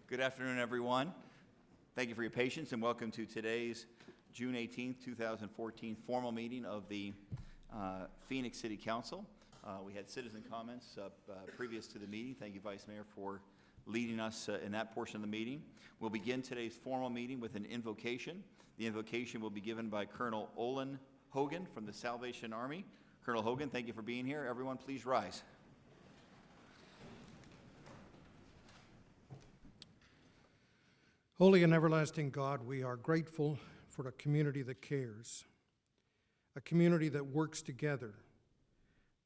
Good afternoon, everyone. Thank you for your patience and welcome to today's June 18th, 2014 formal meeting of the Phoenix City Council. We had citizen comments previous to the meeting. Thank you, Vice Mayor, for leading us in that portion of the meeting. We'll begin today's formal meeting with an invocation. The invocation will be given by Colonel Olin Hogan from the Salvation Army. Colonel Hogan, thank you for being here. Everyone, please rise. Holy and everlasting God, we are grateful for a community that cares, a community that works together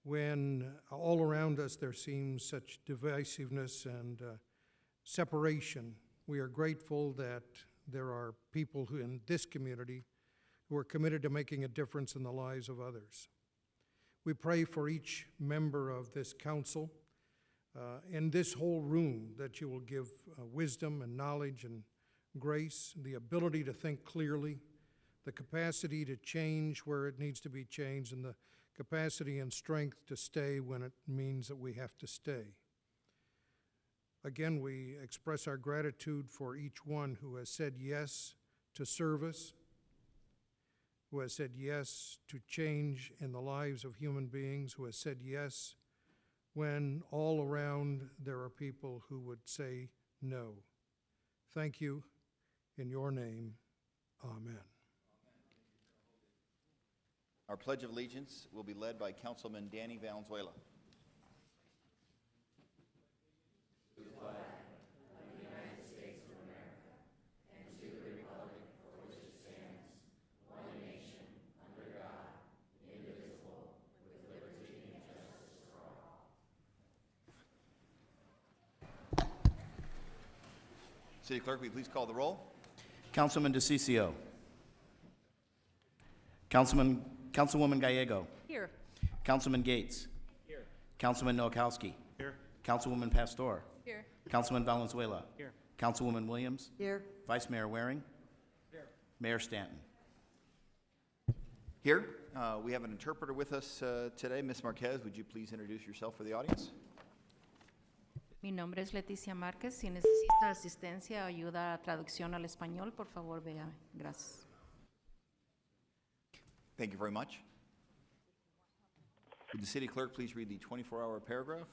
when all around us there seems such divisiveness and separation. We are grateful that there are people who in this community who are committed to making a difference in the lives of others. We pray for each member of this council in this whole room that you will give wisdom and knowledge and grace, the ability to think clearly, the capacity to change where it needs to be changed, and the capacity and strength to stay when it means that we have to stay. Again, we express our gratitude for each one who has said yes to service, who has said yes to change in the lives of human beings, who has said yes when all around there are people who would say no. Thank you. In your name, amen. Our Pledge of Allegiance will be led by Councilman Danny Valenzuela. To the flag of the United States of America and to the republic for which it stands, one nation, under God, indivisible, with liberty and justice for all. City Clerk, will you please call the roll? Councilman DeCiccio. Councilwoman Gallego. Here. Councilman Gates. Here. Councilman Nowakowski. Here. Councilwoman Pastor. Here. Councilman Valenzuela. Here. Councilwoman Williams. Here. Vice Mayor Waring. Here. Mayor Stanton. Here. We have an interpreter with us today. Ms. Marquez, would you please introduce yourself for the audience? Mi nombre es Leticia Márquez. Si necesita asistencia o ayuda a traducción al español, por favor, véame. Gracias. Thank you very much. Would the City Clerk please read the 24-hour paragraph?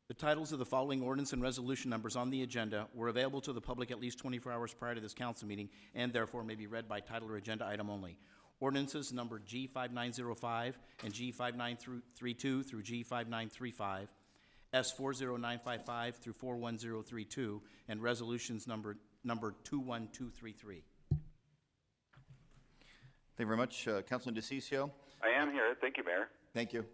The titles of the following ordinance and resolution numbers on the agenda were available to the public at least 24 hours prior to this council meeting and therefore may be read by title or agenda item only. Ordinances number G5905 and G5932 through G5935, S40955 through 41032, and resolutions number 21233. Thank you very much. Councilman DeCiccio. I am here. Thank you, Mayor. Thank you.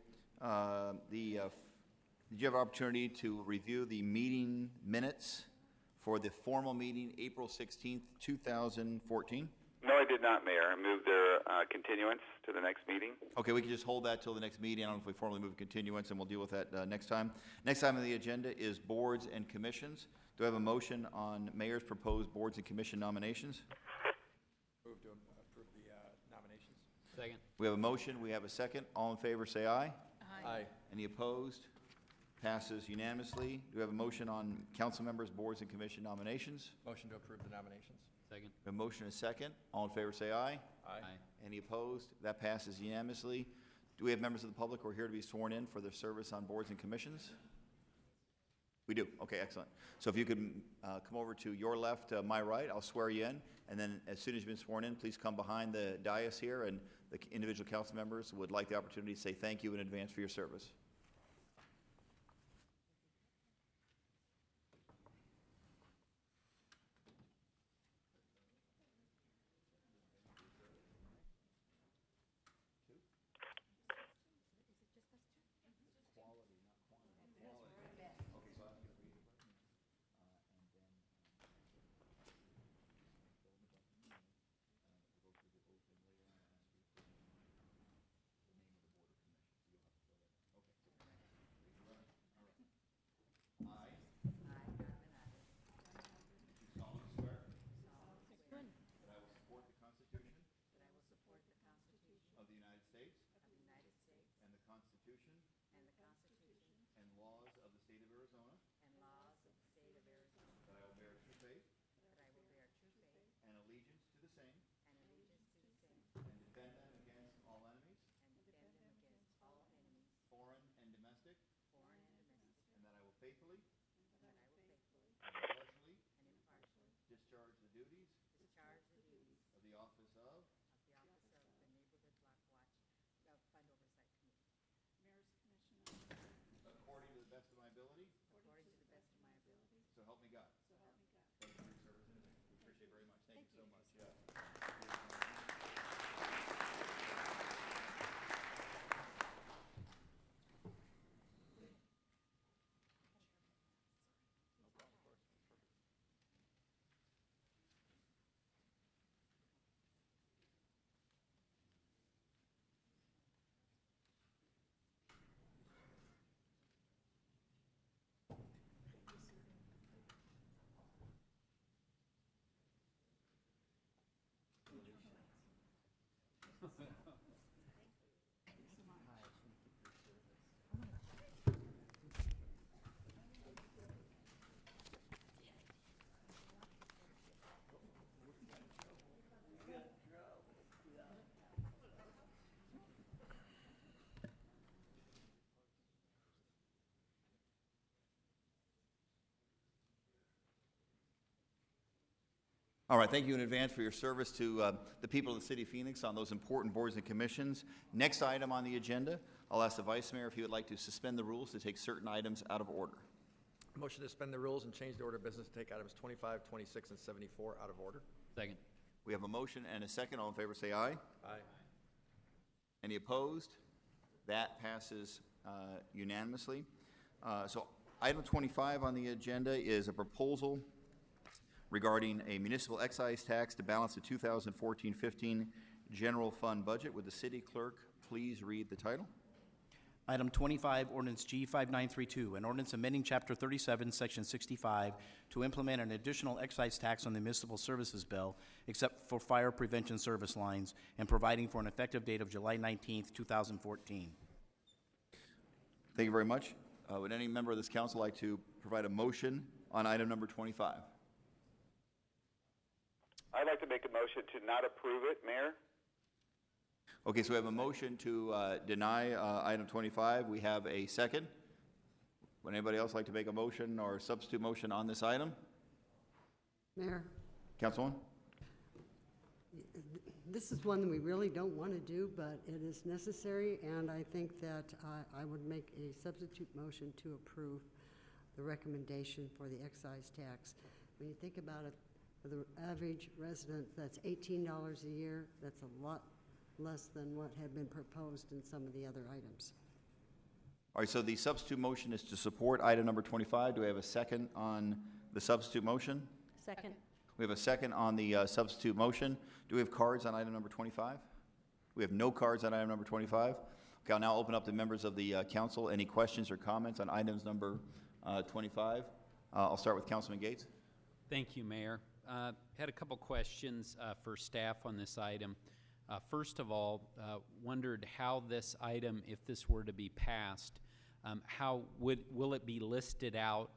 Did you have an opportunity to review the meeting minutes for the formal meeting April 16th, 2014? No, I did not, Mayor. I moved their continuance to the next meeting. Okay, we can just hold that till the next meeting. I don't know if we formally move continuance, and we'll deal with that next time. Next item on the agenda is boards and commissions. Do I have a motion on Mayor's proposed boards and commission nominations? Move to approve the nominations. Second. We have a motion. We have a second. All in favor, say aye. Aye. Any opposed? Passes unanimously. Do we have a motion on council members' boards and commission nominations? Motion to approve the nominations. Second. A motion and a second. All in favor, say aye. Aye. Any opposed? That passes unanimously. Do we have members of the public who are here to be sworn in for their service on boards and commissions? We do. Okay, excellent. So if you could come over to your left, my right, I'll swear you in. And then as soon as you've been sworn in, please come behind the dais here, and the individual council members would like the opportunity to say thank you in advance for your service. All right, thank you in advance for your service to the people of the city of Phoenix on those important boards and commissions. Next item on the agenda, I'll ask the Vice Mayor if he would like to suspend the rules to take certain items out of order. Motion to suspend the rules and change the order of business to take items 25, 26, and 74 out of order. Second. We have a motion and a second. All in favor say aye. Aye. Any opposed? That passes unanimously. So item 25 on the agenda is a proposal regarding a municipal excise tax to balance the 2014-15 general fund budget. Would the city clerk please read the title? Item 25, ordinance G5932, an ordinance amending Chapter 37, Section 65, to implement an additional excise tax on the municipal services bill, except for fire prevention service lines, and providing for an effective date of July 19th, 2014. Thank you very much. Would any member of this council like to provide a motion on item number 25? I'd like to make a motion to not approve it, Mayor. Okay, so we have a motion to deny item 25. We have a second. Would anybody else like to make a motion or substitute motion on this item? Mayor, Councilwoman? this is one that we really don't want to do, but it is necessary, and I think that I would make a substitute motion to approve the recommendation for the excise tax. When you think about it, for the average resident, that's $18 a year. That's a lot less than what had been proposed in some of the other items. All right, so the substitute motion is to support item number 25. Do we have a second on the substitute motion? Second. We have a second on the substitute motion. Do we have cards on item number 25? We have no cards on item number 25. Okay, I'll now open up to members of the council. Any questions or comments on items number 25? I'll start with Councilman Gates. Thank you, Mayor. Had a couple questions for staff on this item. First of all, wondered how this item, if this were to be passed, will it be listed out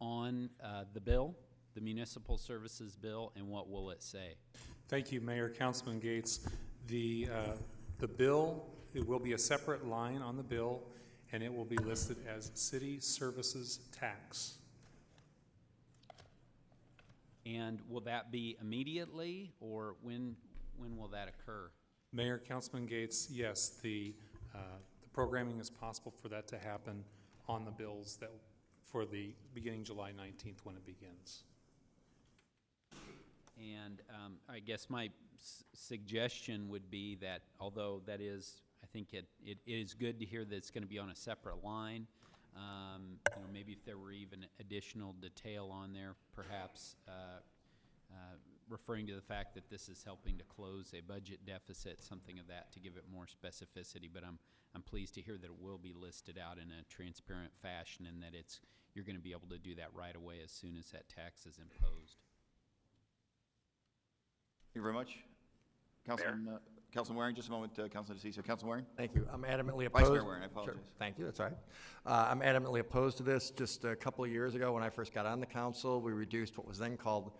on the bill, the municipal services bill, and what will it say? Thank you, Mayor. Councilman Gates. The bill, it will be a separate line on the bill, and it will be listed as city services tax. And will that be immediately, or when will that occur? Mayor, Councilman Gates, yes, the programming is possible for that to happen on the bills that for the beginning July 19th when it begins. And I guess my suggestion would be that, although that is, I think it is good to hear that it's going to be on a separate line. You know, maybe if there were even additional detail on there, perhaps referring to the fact that this is helping to close a budget deficit, something of that, to give it more specificity. But I'm pleased to hear that it will be listed out in a transparent fashion, and that you're going to be able to do that right away as soon as that tax is imposed. Thank you very much. Councilman Waring, just a moment, Councilman DeCiccio. Councilman Waring? Thank you. I'm adamantly opposed. Vice Mayor Waring, I apologize. Sure. Thank you. That's all right. I'm adamantly opposed to this. Just a couple of years ago, when I first got on the council, we reduced what was then called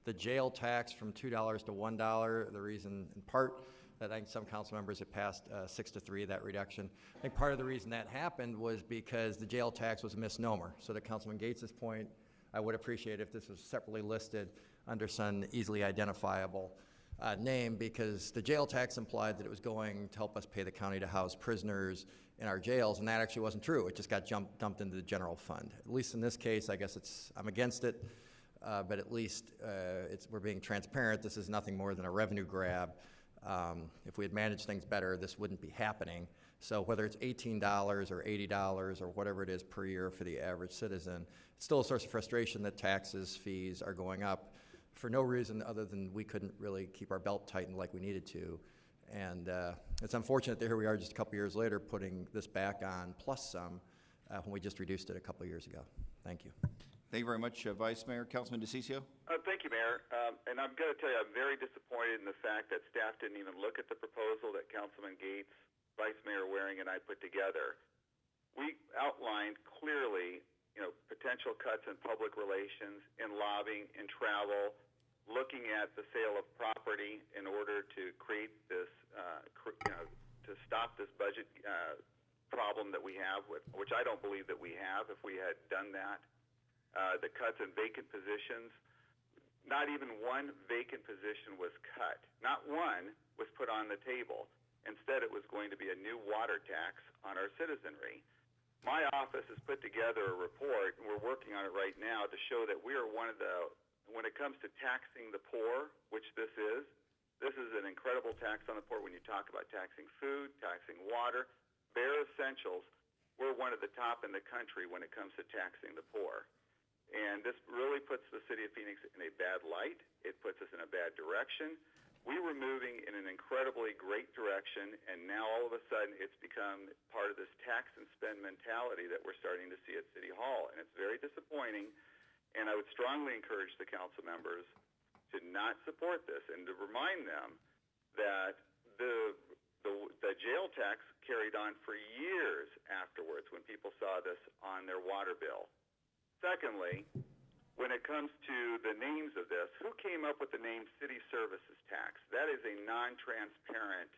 the jail tax from $2 to $1. The reason, in part, that I think some council members had passed 6-3, that reduction. I think part of the reason that happened was because the jail tax was a misnomer. So to Councilman Gates' point, I would appreciate if this was separately listed under some easily identifiable name, because the jail tax implied that it was going to help us pay the county to house prisoners in our jails, and that actually wasn't true. It just got dumped into the general fund. At least in this case, I guess I'm against it, but at least we're being transparent. This is nothing more than a revenue grab. If we had managed things better, this wouldn't be happening. So whether it's $18 or $80 or whatever it is per year for the average citizen, it's still a source of frustration that taxes, fees are going up for no reason other than we couldn't really keep our belt tightened like we needed to. And it's unfortunate that here we are just a couple years later putting this back on plus some when we just reduced it a couple years ago. Thank you. Thank you very much, Vice Mayor. Councilman DeCiccio? Thank you, Mayor. And I'm going to tell you, I'm very disappointed in the fact that staff didn't even look at the proposal that Councilman Gates, Vice Mayor Waring, and I put together. We outlined clearly, potential cuts in public relations, in lobbying, in travel, looking at the sale of property in order to create this, to stop this budget problem that we have, which I don't believe that we have if we had done that. The cuts in vacant positions, not even one vacant position was cut. Not one was put on the table. Instead, it was going to be a new water tax on our citizenry. My office has put together a report, and we're working on it right now, to show that we are one of the, when it comes to taxing the poor, which this is an incredible tax on the poor when you talk about taxing food, taxing water, bare essentials. We're one of the top in the country when it comes to taxing the poor. And this really puts the city of Phoenix in a bad light. It puts us in a bad direction. We were moving in an incredibly great direction, and now all of a sudden it's become part of this tax and spend mentality that we're starting to see at City Hall, and it's very disappointing. And I would strongly encourage the council members to not support this and to remind them that the jail tax carried on for years afterwards when people saw this on their water bill. Secondly, when it comes to the names of this, who came up with the name city services tax? That is a non-transparent,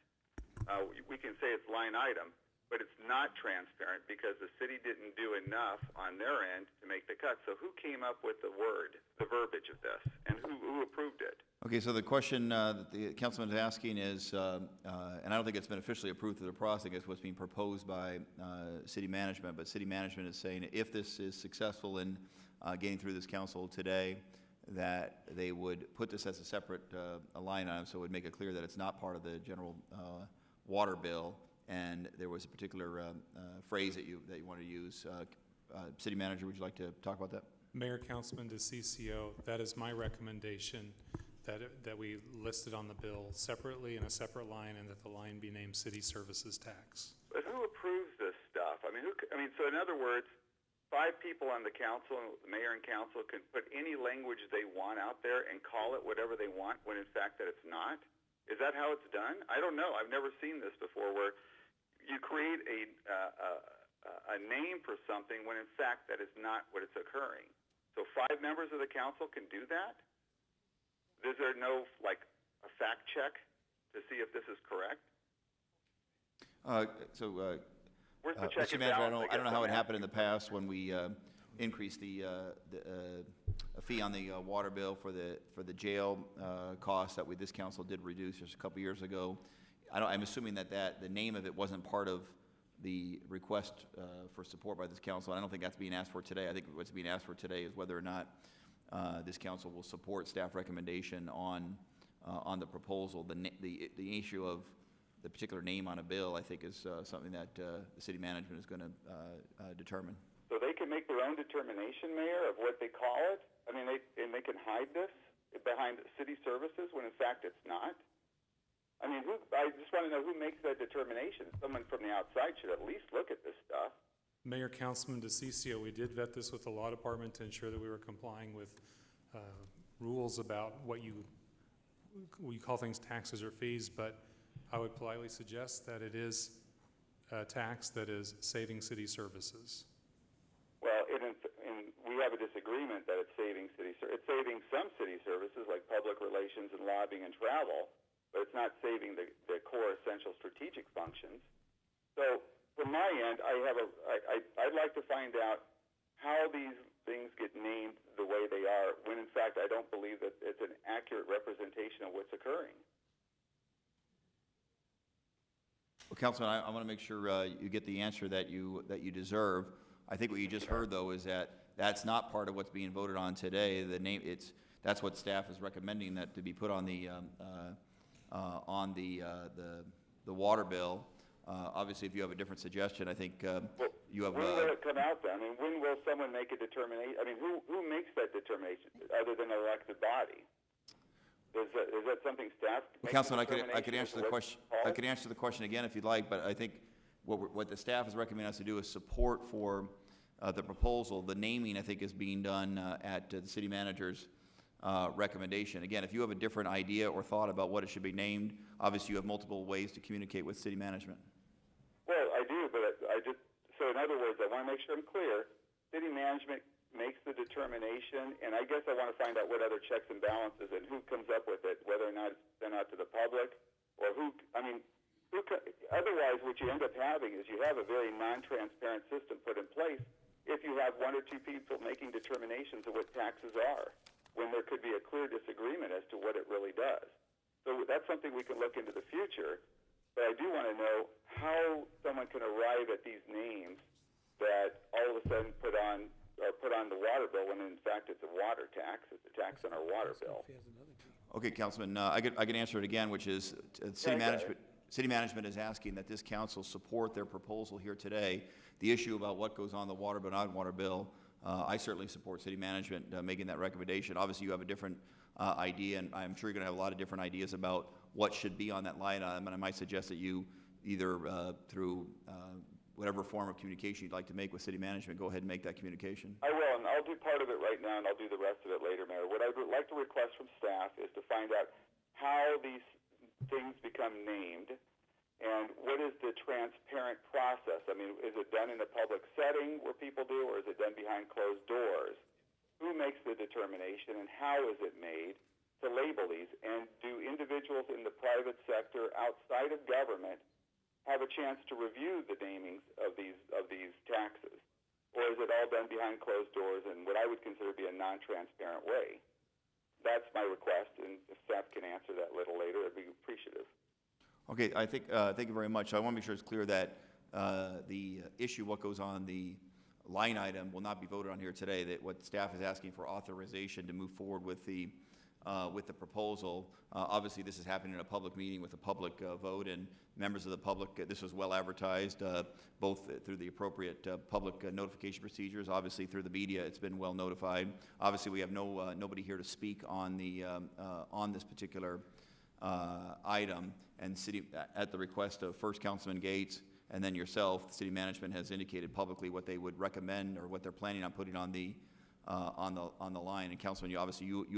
we can say it's line item, but it's not transparent because the city didn't do enough on their end to make the cut. So who came up with the verbiage of this, and who approved it? Okay, so the question that the councilman is asking is, and I don't think it's been officially approved through the process, I guess what's being proposed by city management, but city management is saying if this is successful in getting through this council today, that they would put this as a separate line item, so it would make it clear that it's not part of the general water bill, and there was a particular phrase that you wanted to use. City manager, would you like to talk about that? Mayor, Councilman DeCiccio, that is my recommendation, that we list it on the bill separately in a separate line, and that the line be named city services tax. But who approves this stuff? I mean, so in other words, 5 people on the council, the mayor and council, can put any language they want out there and call it whatever they want when in fact that it's not? Is that how it's done? I don't know. I've never seen this before, where you create a name for something when in fact that is not what it's occurring. So 5 members of the council can do that? Is there no, like, a fact check to see if this is correct? Where's the check Mr. and Manager, balance? I don't know how it happened in the past when we increased the fee on the water bill for the jail costs that this council did reduce just a couple years ago. I'm assuming that the name of it wasn't part of the request for support by this council. I don't think that's being asked for today. I think what's being asked for today is whether or not this council will support staff recommendation on the proposal. The issue of the particular name on a bill, I think, is something that the city management is going to determine. So they can make their own determination, Mayor, of what they call it? I mean, they can hide this behind city services when in fact it's not? I mean, I just want to know who makes that determination. Someone from the outside should at least look at this stuff. Mayor, Councilman DeCiccio, we did vet this with the law department to ensure that we were complying with rules about what we call things taxes or fees, but I would politely suggest that it is a tax that is saving city services. Well, we have a disagreement that it's saving it's saving some city services like public relations and lobbying and travel, but it's not saving the core essential strategic functions. So from my end, I'd like to find out how these things get named the way they are when in fact I don't believe that it's an accurate representation of what's occurring. Well, Councilman, I want to make sure you get the answer that you deserve. I think what you just heard, though, is that that's not part of what's being voted on today. That's what staff is recommending, that to be put on the water bill. Obviously, if you have a different suggestion, I think you have. When will it come out then? I mean, when will someone make a determination? I mean, who makes that determination other than an elected body? Is that something staff? Well, Councilman, I could answer the question. I could answer the question again if you'd like, but I think what the staff is recommending us to do is support for the proposal. The naming, I think, is being done at the city manager's recommendation. Again, if you have a different idea or thought about what it should be named, obviously you have multiple ways to communicate with city management. Well, I do, but so in other words, I want to make sure I'm clear. City management makes the determination, and I guess I want to find out what other checks and balances and who comes up with it, whether or not it's sent out to the public, or otherwise what you end up having is you have a very non-transparent system put in place if you have 1 or 2 people making determinations of what taxes are. when there could be a clear disagreement as to what it really does. So that's something we can look into the future, but I do want to know how someone can arrive at these names that all of a sudden put on the water bill when in fact it's a water tax. It's a tax on our water bill. Okay, Councilman, I can answer it again, which is city management is asking that this council support their proposal here today. The issue about what goes on the water bill, not water bill, I certainly support city management making that recommendation. Obviously, you have a different idea, and I'm sure you're going to have a lot of different ideas about what should be on that line item, and I might suggest that you either through whatever form of communication you'd like to make with city management, go ahead and make that communication. I will, and I'll do part of it right now, and I'll do the rest of it later, Mayor. What I would like to request from staff is to find out how these things become named, and what is the transparent process? I mean, is it done in a public setting where people do, or is it done behind closed doors? Who makes the determination, and how is it made to label these? And do individuals in the private sector outside of government have a chance to review the namings of these taxes? Or is it all done behind closed doors in what I would consider to be a non-transparent way? That's my request, and if staff can answer that a little later, I'd be appreciative. Okay, I think, thank you very much. I want to make sure it's clear that the issue, what goes on the line item, will not be voted on here today, that what staff is asking for authorization to move forward with the proposal. Obviously, this is happening in a public meeting with a public vote, and members of the public, this was well advertised, both through the appropriate public notification procedures, obviously through the media, it's been well notified. Obviously, we have nobody here to speak on this particular item, and at the request of first Councilman Gates and then yourself, the city management has indicated publicly what they would recommend or what they're planning on putting on the line. And Councilman, you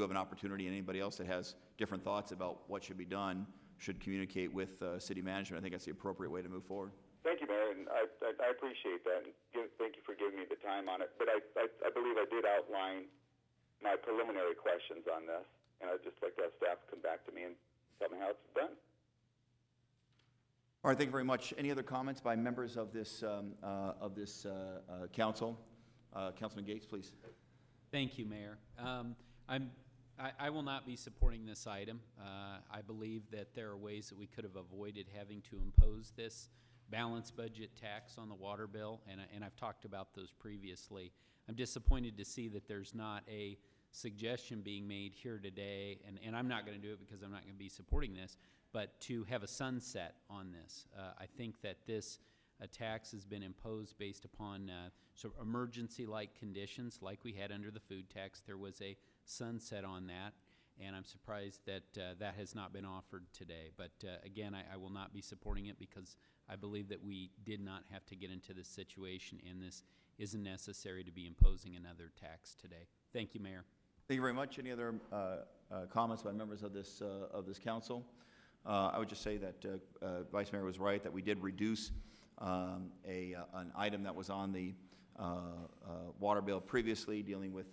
have an opportunity, and anybody else that has different thoughts about what should be done should communicate with city management. I think that's the appropriate way to move forward. Thank you, Mayor, and I appreciate that, and thank you for giving me the time on it. But I believe I did outline my preliminary questions on this, and I'd just like to have staff come back to me and tell me how it's done. All right, thank you very much. Any other comments by members of this council? Councilman Gates, please. Thank you, Mayor. I will not be supporting this item. I believe that there are ways that we could have avoided having to impose this balanced budget tax on the water bill, and I've talked about those previously. I'm disappointed to see that there's not a suggestion being made here today, and I'm not going to do it because I'm not going to be supporting this, but to have a sunset on this. I think that this tax has been imposed based upon sort of emergency-like conditions like we had under the food tax. There was a sunset on that, and I'm surprised that that has not been offered today. But again, I will not be supporting it because I believe that we did not have to get into this situation, and this isn't necessary to be imposing another tax today. Thank you, Mayor. Thank you very much. Any other comments by members of this council? I would just say that Vice Mayor was right that we did reduce an item that was on the water bill previously, dealing with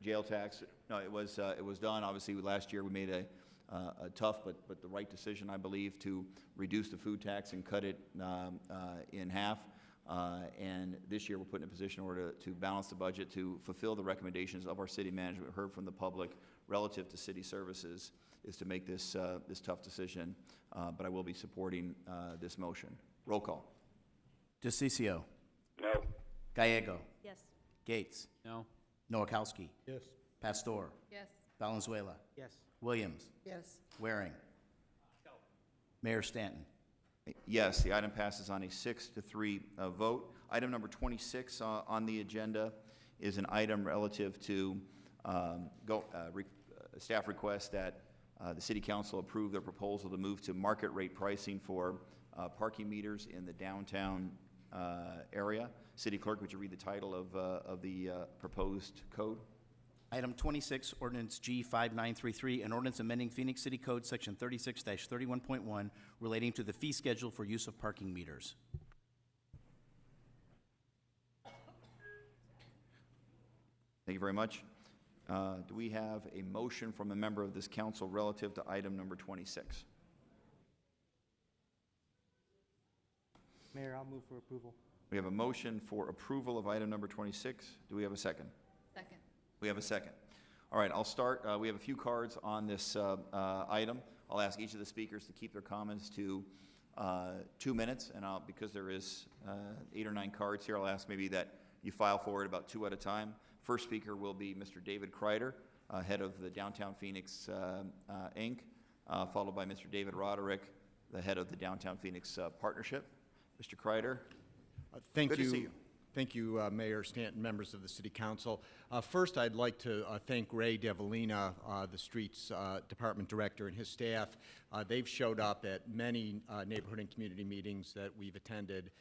jail tax. No, it was done. Obviously, last year we made a tough but the right decision, I believe, to reduce the food tax and cut it in half. And this year we're put in a position in order to balance the budget to fulfill the recommendations of our city management. We heard from the public relative to city services is to make this tough decision, but I will be supporting this motion. Roll call. DeCiccio. No. Gallego. Yes. Gates. No? Nowakowski. Yes. Pastor. Yes. Valenzuela. Yes. Williams. Yes. Waring. Mayor Stanton. Yes, the item passes on a 6-3 vote. Item number 26 on the agenda is an item relative to staff request that the City Council approve their proposal to move to market rate pricing for parking meters in the downtown area. City Clerk, would you read the title of the proposed code? Item 26, Ordinance G5933, an ordinance amending Phoenix City Code Section 36-31.1 relating to the fee schedule for use of parking meters. Thank you very much. Do we have a motion from a member of this council relative to item number 26? Mayor, I'll move for approval. We have a motion for approval of item number 26. Do we have a second? Second. We have a second. All right, I'll start. We have a few cards on this item. I'll ask each of the speakers to keep their comments to 2 minutes, and because there is 8 or 9 cards here, I'll ask maybe that you file forward about 2 at a time. First speaker will be Mr. David Kreider, head of the Downtown Phoenix Inc., followed by Mr. David Roderick, the head of the Downtown Phoenix Partnership. Mr. Kreider, Thank good you. to see you. Thank you, Mayor Stanton, members of the City Council. First, I'd like to thank Ray Devolina, the Streets Department Director, and his staff. They've showed up at many neighborhood and community meetings that we've attended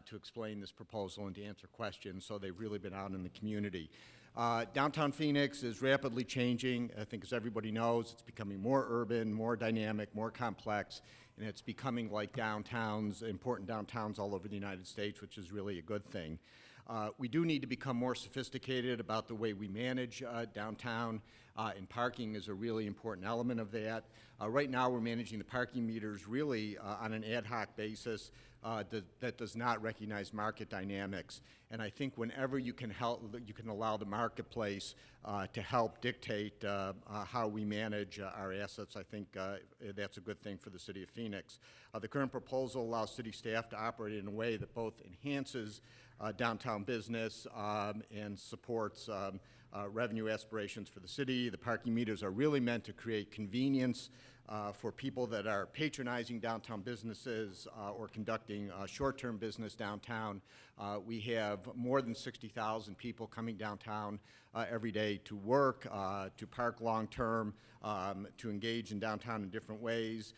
to explain this proposal and to answer questions, so they've really been out in the community. Downtown Phoenix is rapidly changing. I think, as everybody knows, it's becoming more urban, more dynamic, more complex, and it's becoming like downtowns, important downtowns all over the United States, which is really a good thing. We do need to become more sophisticated about the way we manage downtown, and parking is a really important element of that. Right now, we're managing the parking meters really on an ad hoc basis that does not recognize market dynamics. And I think whenever you can allow the marketplace to help dictate how we manage our assets, I think that's a good thing for the City of Phoenix. The current proposal allows city staff to operate in a way that both enhances downtown business and supports revenue aspirations for the city. The parking meters are really meant to create convenience for people that are patronizing downtown businesses or conducting short-term business downtown. We have more than 60,000 people coming downtown every day to work, to park long-term, to engage in downtown in different ways.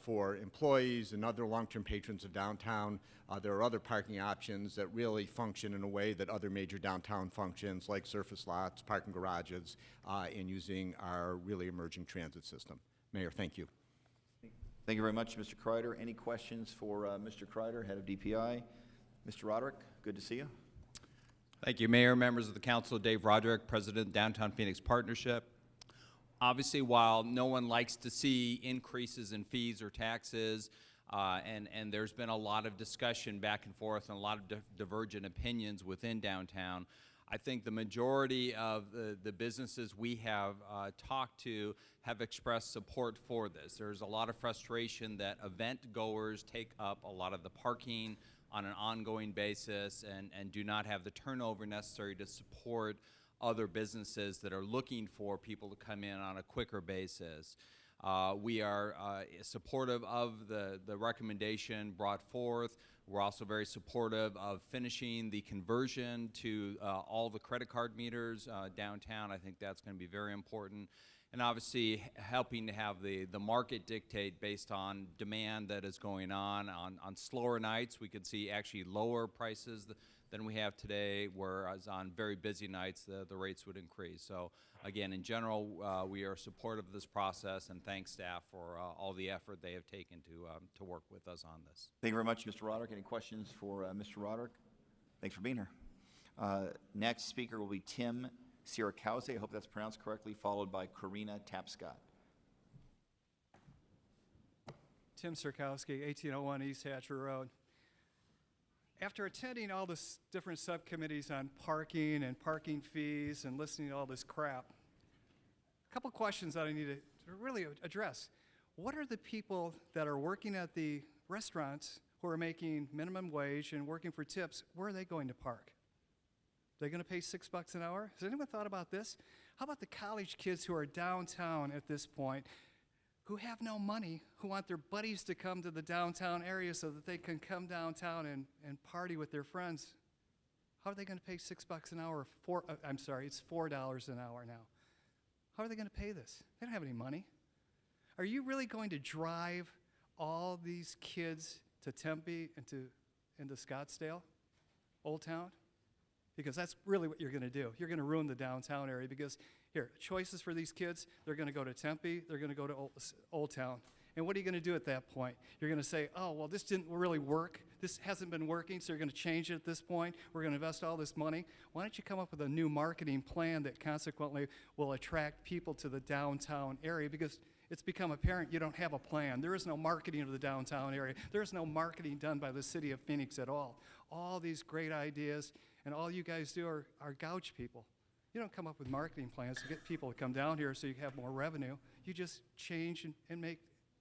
For employees and other long-term patrons of downtown, there are other parking options that really function in a way that other major downtown functions, like surface lots, parking garages, and using our really emerging transit system. Mayor, thank you. Thank you very much, Mr. Kreider. Any questions for Mr. Kreider, head of DPI? Mr. Roderick, good to see you. Thank you, Mayor, members of the council. Dave Roderick, President, Downtown Phoenix Partnership. Obviously, while no one likes to see increases in fees or taxes, and there's been a lot of discussion back and forth and a lot of divergent opinions within downtown, I think the majority of the businesses we have talked to have expressed support for this. There's a lot of frustration that event goers take up a lot of the parking on an ongoing basis and do not have the turnover necessary to support other businesses that are looking for people to come in on a quicker basis. We are supportive of the recommendation brought forth. We're also very supportive of finishing the conversion to all the credit card meters downtown. I think that's going to be very important. And obviously helping to have the market dictate based on demand that is going on. On slower nights, we could see actually lower prices than we have today, whereas on very busy nights, the rates would increase. So again, in general, we are supportive of this process and thank staff for all the effort they have taken to work with us on this. Thank you very much, Mr. Roderick. Any questions for Mr. Roderick? Thanks for being here. Next speaker will be Tim Sierakowski, I hope that's pronounced correctly, followed by Karina Tapscott. Tim Sierkowski, 1801 East Hatcher Road. After attending all the different subcommittees on parking and parking fees and listening to all this crap, a couple questions that I need to really address. What are the people that are working at the restaurants who are making minimum wage and working for tips, where are they going to park? Are they going to pay $6 an hour? Has anyone thought about this? How about the college kids who are downtown at this point, who have no money, who want their buddies to come to the downtown area so that they can come downtown and party with their friends? How are they going to pay $6 an hour? It's $4 an hour now. How are they going to pay this? They don't have any money. Are you really going to drive all these kids to Tempe and into Scottsdale, Old Town? Because that's really what you're going to do. You're going to ruin the downtown area because, here, choices for these kids, they're going to go to Tempe, they're going to go to Old Town. And what are you going to do at that point? You're going to say, oh, well, this didn't really work. This hasn't been working, so you're going to change it at this point. We're going to invest all this money. Why don't you come up with a new marketing plan that consequently will attract people to the downtown area? Because it's become apparent you don't have a plan. There is no marketing of the downtown area. There is no marketing done by the city of Phoenix at all. All these great ideas, and all you guys do are gouge people. You don't come up with marketing plans to get people to come down here so you have more revenue. You just change and make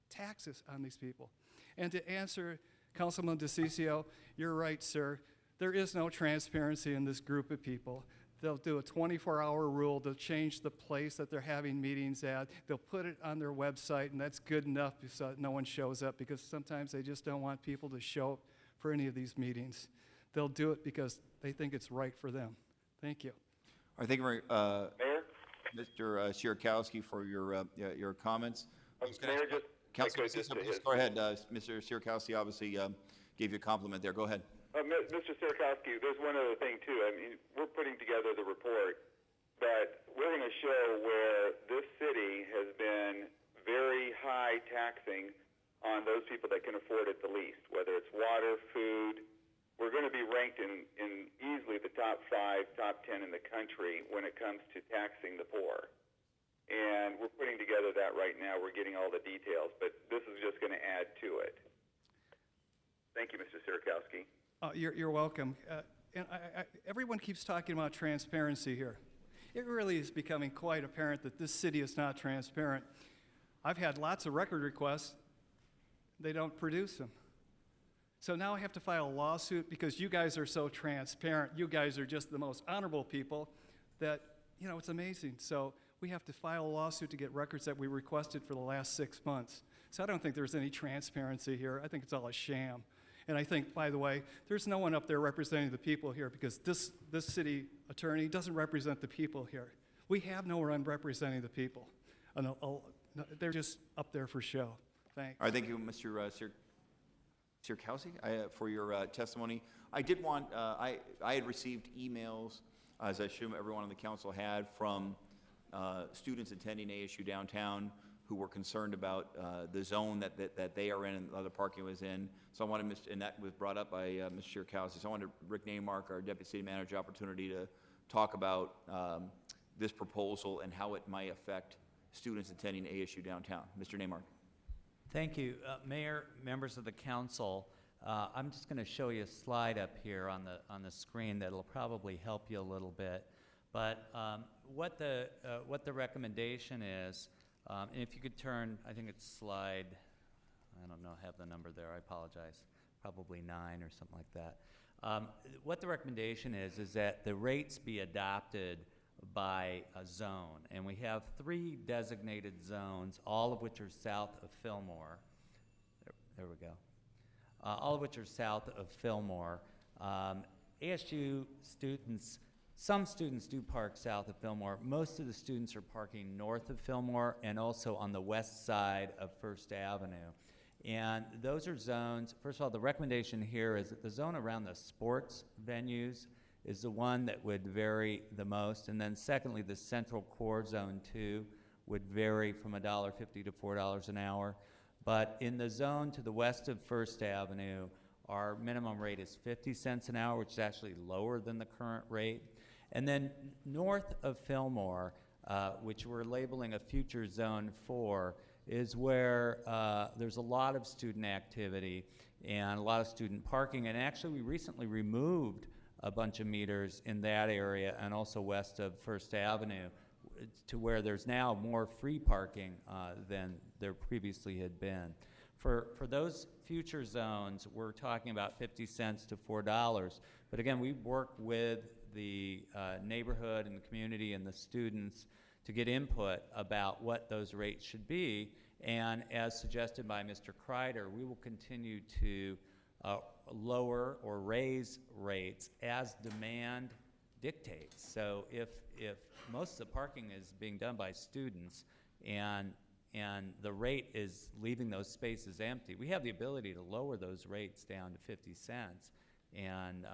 taxes on these people. And to answer Councilman DeCiccio, you're right, sir. There is no transparency in this group of people. They'll do a 24-hour rule. They'll change the place that they're having meetings at. They'll put it on their website, and that's good enough so no one shows up, because sometimes they just don't want people to show up for any of these meetings. They'll do it because they think it's right for them. Thank you. All right, thank you very, Mayor? Mr. Sierkowski, for your comments. Mayor, just Councilman, just just go ahead. Mr. Sierkowski obviously gave you a compliment there. Go ahead. Mr. Sierkowski, there's one other thing, too. I mean, we're putting together the report, but we're going to show where this city has been very high taxing on those people that can afford it the least, whether it's water, food. We're going to be ranked in easily the top 5, top 10 in the country when it comes to taxing the poor. And we're putting together that right now. We're getting all the details, but this is just going to add to it. Thank you, Mr. Sierkowski. You're welcome. And everyone keeps talking about transparency here. It really is becoming quite apparent that this city is not transparent. I've had lots of record requests. They don't produce them. So now I have to file a lawsuit because you guys are so transparent. You guys are just the most honorable people that, you know, it's amazing. So we have to file a lawsuit to get records that we requested for the last 6 months. So I don't think there's any transparency here. I think it's all a sham. And I think, by the way, there's no one up there representing the people here, because this city attorney doesn't represent the people here. We have no one representing the people. They're just up there for show. Thanks. All right, thank you, Mr. Sierkowski, for your testimony. I did want, I had received emails, as I assume everyone on the council had, from students attending ASU downtown who were concerned about the zone that they are in and the other parking was in. So I wanted, and that was brought up by Mr. Sierkowski. So I wanted Rick Naymark, our Deputy City Manager, opportunity to talk about this proposal and how it might affect students attending ASU downtown. Mr. Naymark. Thank you. Mayor, members of the council, I'm just going to show you a slide up here on the screen that'll probably help you a little bit. But what the recommendation is, and if you could turn, I think it's slide, I don't know, have the number there, I apologize, probably 9 or something like that. What the recommendation is that the rates be adopted by a zone, and we have 3 designated zones, all of which are south of Fillmore. There we go. All of which are south of Fillmore. ASU students, some students do park south of Fillmore. Most of the students are parking north of Fillmore and also on the west side of First Avenue. And those are zones, first of all, the recommendation here is that the zone around the sports venues is the one that would vary the most. And then secondly, the central core zone 2 would vary from $1.50 to $4 an hour. But in the zone to the west of First Avenue, our minimum rate is 50 cents an hour, which is actually lower than the current rate. And then north of Fillmore, which we're labeling a future zone 4, is where there's a lot of student activity and a lot of student parking. And actually, we recently removed a bunch of meters in that area and also west of First Avenue to where there's now more free parking than there previously had been. For those future zones, we're talking about 50 cents to $4. But again, we work with the neighborhood and the community and the students to get input about what those rates should be. And as suggested by Mr. Kreider, we will continue to lower or raise rates as demand dictates. So if most of the parking is being done by students and the rate is leaving those spaces empty, we have the ability to lower those rates down to 50 cents. And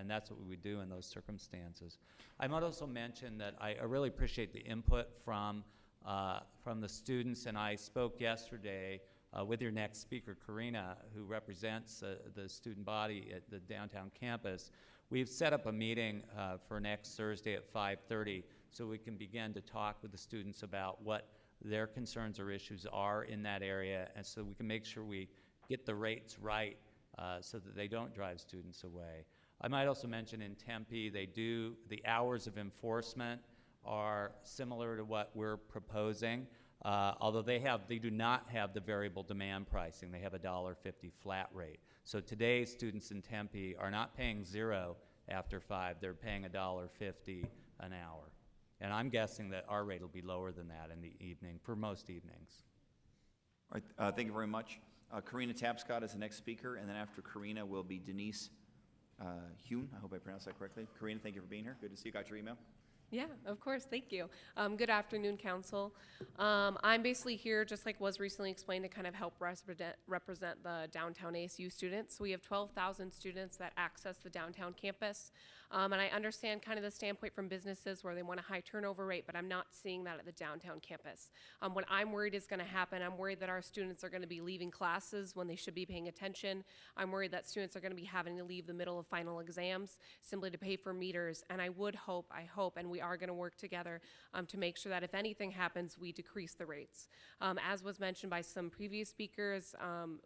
that's what we would do in those circumstances. I might also mention that I really appreciate the input from the students, and I spoke yesterday with your next speaker, Karina, who represents the student body at the downtown campus. We've set up a meeting for next Thursday at 5:30 so we can begin to talk with the students about what their concerns or issues are in that area, and so we can make sure we get the rates right so that they don't drive students away. I might also mention in Tempe, they do, the hours of enforcement are similar to what we're proposing, although they do not have the variable demand pricing. They have a $1.50 flat rate. So today's students in Tempe are not paying $0 after 5. They're paying $1.50 an hour. And I'm guessing that our rate will be lower than that in the evening, for most evenings. All right, thank you very much. Karina Tapscott is the next speaker, and then after Karina will be Denise Hune. I hope I pronounced that correctly. Karina, thank you for being here. Good to see you. Got your email? Yeah, of course. Thank you. Good afternoon, Council. I'm basically here, just like was recently explained, to kind of help represent the downtown ASU students. We have 12,000 students that access the downtown campus. And I understand kind of the standpoint from businesses where they want a high turnover rate, but I'm not seeing that at the downtown campus. What I'm worried is going to happen, I'm worried that our students are going to be leaving classes when they should be paying attention. I'm worried that students are going to be having to leave the middle of final exams simply to pay for meters. And I hope, and we are going to work together to make sure that if anything happens, we decrease the rates. As was mentioned by some previous speakers,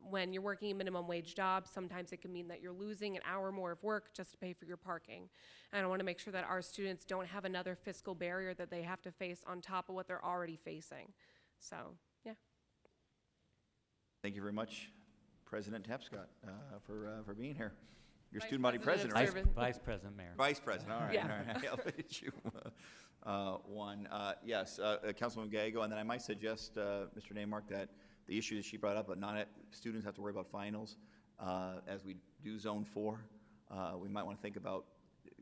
when you're working a minimum wage job, sometimes it can mean that you're losing an hour more of work just to pay for your parking. And I want to make sure that our students don't have another fiscal barrier that they have to face on top of what they're already facing. So, yeah. Thank you very much, President Tapscott, for being here. Your Vice student body President president, right? Vice President, Mayor. Vice President, all right. Yeah. All right. I'll let you one. Yes, Councilwoman Gallego, and then I might suggest, Mr. Naymark, that the issue that she brought up, not students have to worry about finals. As we do Zone 4, we might want to think about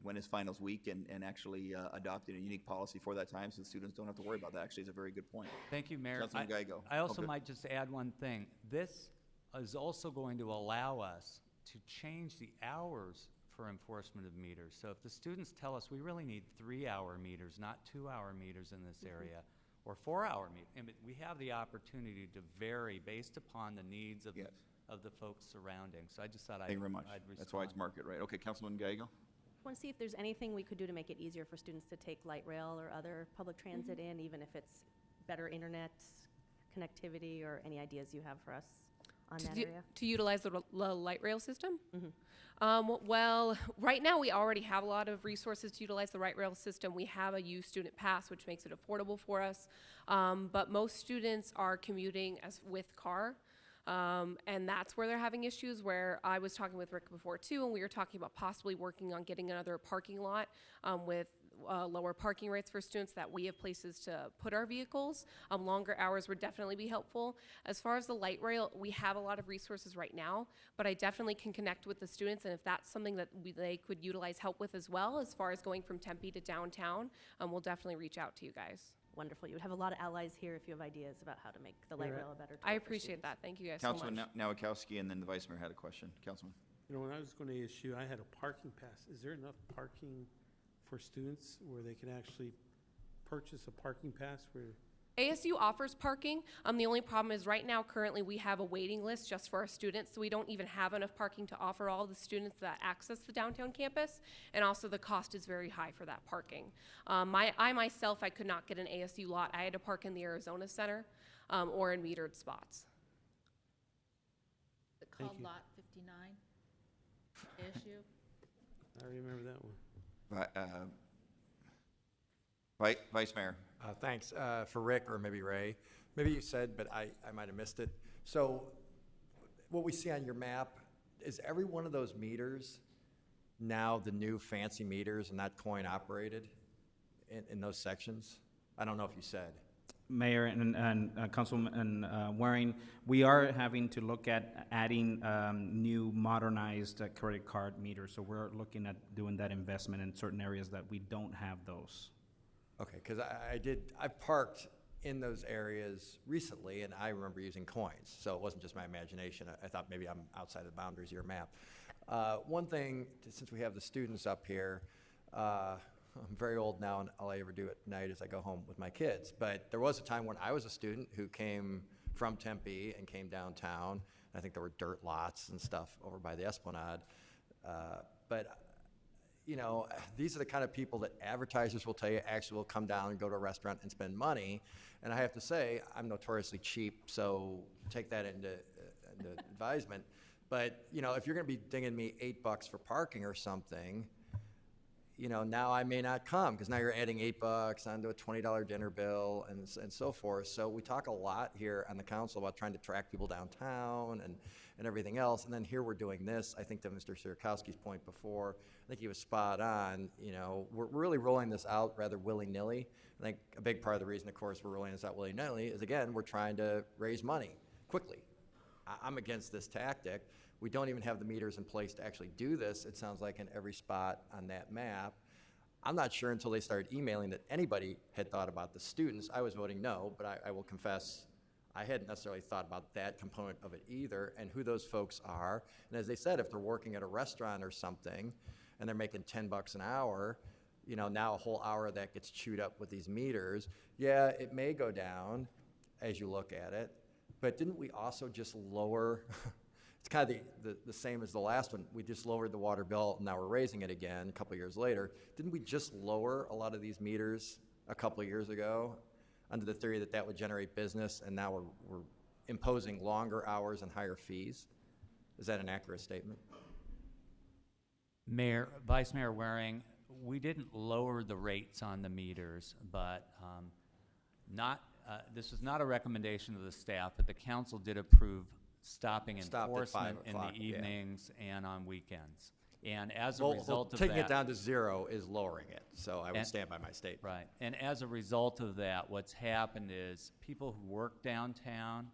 when is finals week and actually adopting a unique policy for that time so the students don't have to worry about that. Actually, it's a very good point. Thank you, Mayor. Councilman Gallego. I also Okay. might just add one thing. This is also going to allow us to change the hours for enforcement of meters. So if the students tell us we really need 3-hour meters, not 2-hour meters in this area, or 4-hour meters, we have the opportunity to vary based upon the needs of, Yes. of the folks surrounding. So I just thought Thank you very much. I'd respond. That's why it's market rate. Okay, Councilman Gallego. I want to see if there's anything we could do to make it easier for students to take light rail or other public transit in, even if it's better internet connectivity, or any ideas you have for us on that area. To utilize the light rail system? Well, right now we already have a lot of resources to utilize the light rail system. We have a youth student pass, which makes it affordable for us. But most students are commuting with car. And that's where they're having issues, where I was talking with Rick before too, and we were talking about possibly working on getting another parking lot with lower parking rates for students, that we have places to put our vehicles. Longer hours would definitely be helpful. As far as the light rail, we have a lot of resources right now, but I definitely can connect with the students, and if that's something that they could utilize help with as well, as far as going from Tempe to downtown, we'll definitely reach out to you guys. Wonderful. You would have a lot of allies here if you have ideas about how to make the light rail a better tool I for appreciate students. that. Thank you guys so much. Councilman Nowakowski, and then the Vice Mayor had a question. Councilman. You know, when I was going to ASU, I had a parking pass. Is there enough parking for students where they can actually purchase a parking pass where? ASU offers parking. The only problem is right now, currently, we have a waiting list just for our students, so we don't even have enough parking to offer all the students that access the downtown campus, and also the cost is very high for that parking. I myself, I could not get an ASU lot. I had to park in the Arizona Center or in metered spots. Is it called you. Lot 59, ASU? I remember that one. Vice Mayor. Thanks. For Rick, or maybe Ray, maybe you said, but I might have missed it. So what we see on your map, is every one of those meters now the new fancy meters and not coin operated in those sections? I don't know if you said. Mayor and Councilman Waring, we are having to look at adding new modernized credit card meters. So we're looking at doing that investment in certain areas that we don't have those. Okay, because I've parked in those areas recently, and I remember using coins, so it wasn't just my imagination. I thought maybe I'm outside the boundaries of your map. One thing, since we have the students up here, I'm very old now, and all I ever do at night is I go home with my kids. But there was a time when I was a student who came from Tempe and came downtown. I think there were dirt lots and stuff over by the Esplanade. But you know, these are the kind of people that advertisers will tell you actually will come down and go to a restaurant and spend money. And I have to say, I'm notoriously cheap, so take that into advisement. But, you know, if you're going to be dinging me $8 for parking or something, now I may not come because now you're adding $8 onto a $20 dinner bill and so forth. So we talk a lot here on the council about trying to attract people downtown and everything else. And then here we're doing this. I think to Mr. Sierakowski's point before, I think he was spot on. We're really rolling this out rather willy-nilly. I think a big part of the reason, of course, we're rolling this out willy-nilly is, again, we're trying to raise money quickly. I'm against this tactic. We don't even have the meters in place to actually do this, it sounds like, in every spot on that map. I'm not sure until they started emailing that anybody had thought about the students. I was voting no, but I will confess I hadn't necessarily thought about that component of it either, and who those folks are. And as they said, if they're working at a restaurant or something and they're making $10 an hour, now a whole hour of that gets chewed up with these meters. Yeah, it may go down as you look at it, but didn't we also just lower it's kind of the same as the last one. We just lowered the water bill, and now we're raising it again a couple years later. Didn't we just lower a lot of these meters a couple of years ago under the theory that that would generate business, and now we're imposing longer hours and higher fees? Is that an accurate statement? Vice Mayor Waring, we didn't lower the rates on the meters, but this was not a recommendation of the staff, but the council did approve stopping enforcement in the evenings and on weekends. And as a result of that... Taking it down to 0 is lowering it, so I would stand by my statement. Right. And as a result of that, what's happened is people who work downtown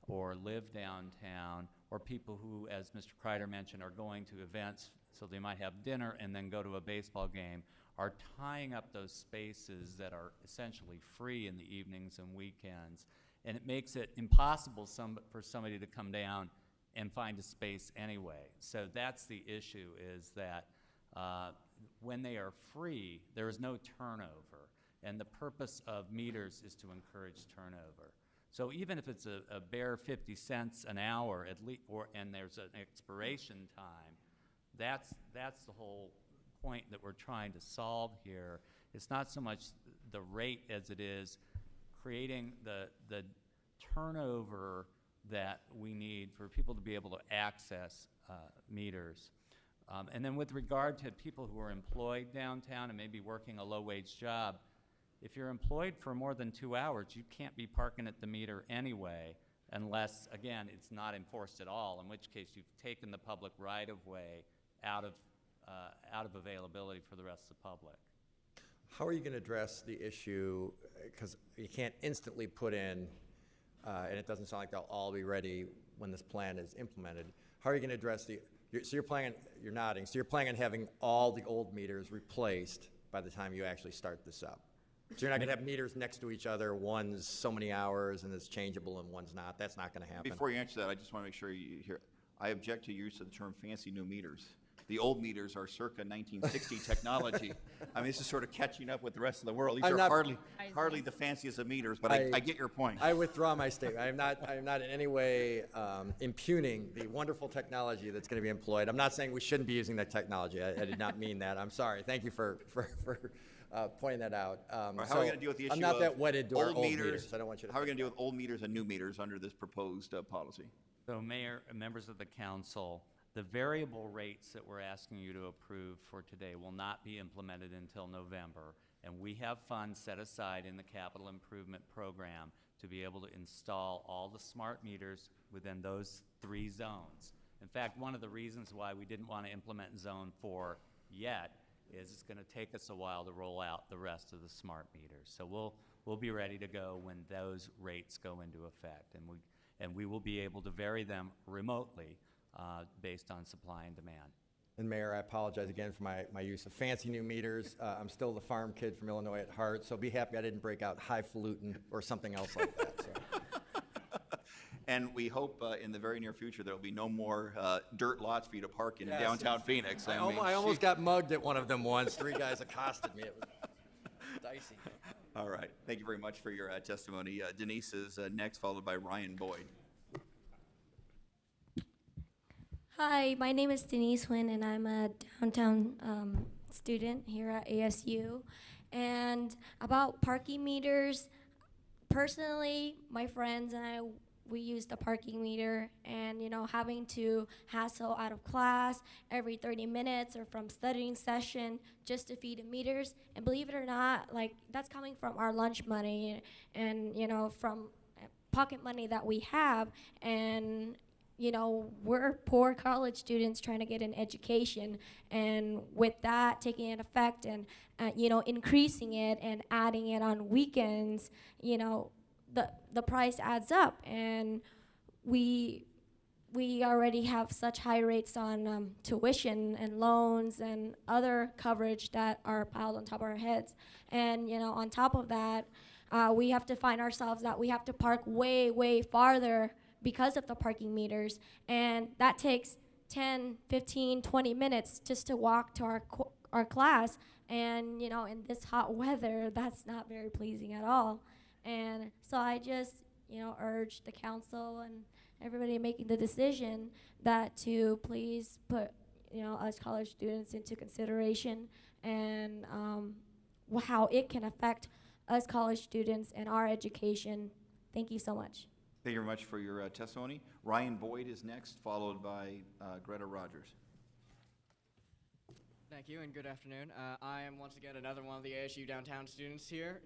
or live downtown, or people who, as Mr. Kreider mentioned, are going to events, so they might have dinner and then go to a baseball game, are tying up those spaces that are essentially free in the evenings and weekends. And it makes it impossible for somebody to come down and find a space anyway. So that's the issue, is that when they are free, there is no turnover. And the purpose of meters is to encourage turnover. So even if it's a bare 50 cents an hour, and there's an expiration time, that's the whole point that we're trying to solve here. It's not so much the rate as it is creating the turnover that we need for people to be able to access meters. And then with regard to people who are employed downtown and maybe working a low-wage job, if you're employed for more than 2 hours, you can't be parking at the meter anyway, unless, again, it's not enforced at all, in which case you've taken the public right-of-way out of availability for the rest of the public. How are you going to address the issue, because you can't instantly put in, and it doesn't sound like they'll all be ready when this plan is implemented. How are you going to address you're planning on having all the old meters replaced by the time you actually start this up? So you're not going to have meters next to each other, one's so many hours and it's changeable and one's not. That's not going to happen. Before you answer that, I just want to make sure you hear, I object to your use of the term fancy new meters. The old meters are circa 1960 technology. I mean, this is sort of catching up with the rest of the world. These are hardly the fanciest of meters, but I get your point. I withdraw my statement. I am not in any way impugning the wonderful technology that's going to be employed. I'm not saying we shouldn't be using that technology. I did not mean that. I'm sorry. Thank you for pointing that out. How are we going to deal with the issue I'm not that wedded to our old meters. I don't want you to. How are we going to deal with old meters and new meters under this proposed policy? So, Mayor and members of the council, the variable rates that we're asking you to approve for today will not be implemented until November, and we have funds set aside in the capital improvement program to be able to install all the smart meters within those 3 zones. In fact, one of the reasons why we didn't want to implement Zone 4 yet is it's going to take us a while to roll out the rest of the smart meters. So we'll be ready to go when those rates go into effect, and we will be able to vary them remotely based on supply and demand. And Mayor, I apologize again for my use of fancy new meters. I'm still the farm kid from Illinois at heart, so be happy I didn't break out highfalutin or something else like that. So. And we hope in the very near future there will be no more dirt lots for you to park in downtown Phoenix. I almost got mugged at one of them once. 3 guys accosted me. It was dicey. All right. Thank you very much for your testimony. Denise is next, followed by Ryan Boyd. Hi, my name is Denise Wynn, and I'm a downtown student here at ASU. And about parking meters, personally, my friends and I, we use the parking meter, and having to hassle out of class every 30 minutes or from studying session just to feed the meters. And believe it or not, like, that's coming from our lunch money and from pocket money that we have. And we're poor college students trying to get an education, and with that taking an effect and increasing it and adding it on weekends, the price adds up. And we already have such high rates on tuition and loans and other coverage that are piled on top of our heads. And on top of that, we have to find ourselves that we have to park way farther because of the parking meters, and that takes 10, 15, 20 minutes just to walk to our class. And in this hot weather, that's not very pleasing at all. And so I just urge the council and everybody making the decision that to please put us college students into consideration, and how it can affect us college students and our education. Thank you so much. Thank you very much for your testimony. Ryan Boyd is next, followed by Greta Rogers. Thank you and good afternoon. I am once again another one of the ASU downtown students here,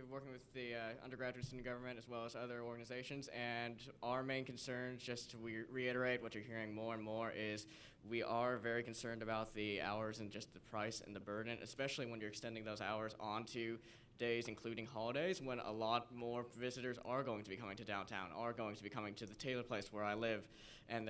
working with the undergraduate student government as well as other organizations. And our main concerns, just to reiterate what you're hearing more and more, is we are very concerned about the hours and just the price and the burden, especially when you're extending those hours onto days including holidays, when a lot more visitors are going to be coming to downtown, are going to be coming to the Taylor Place where I live, and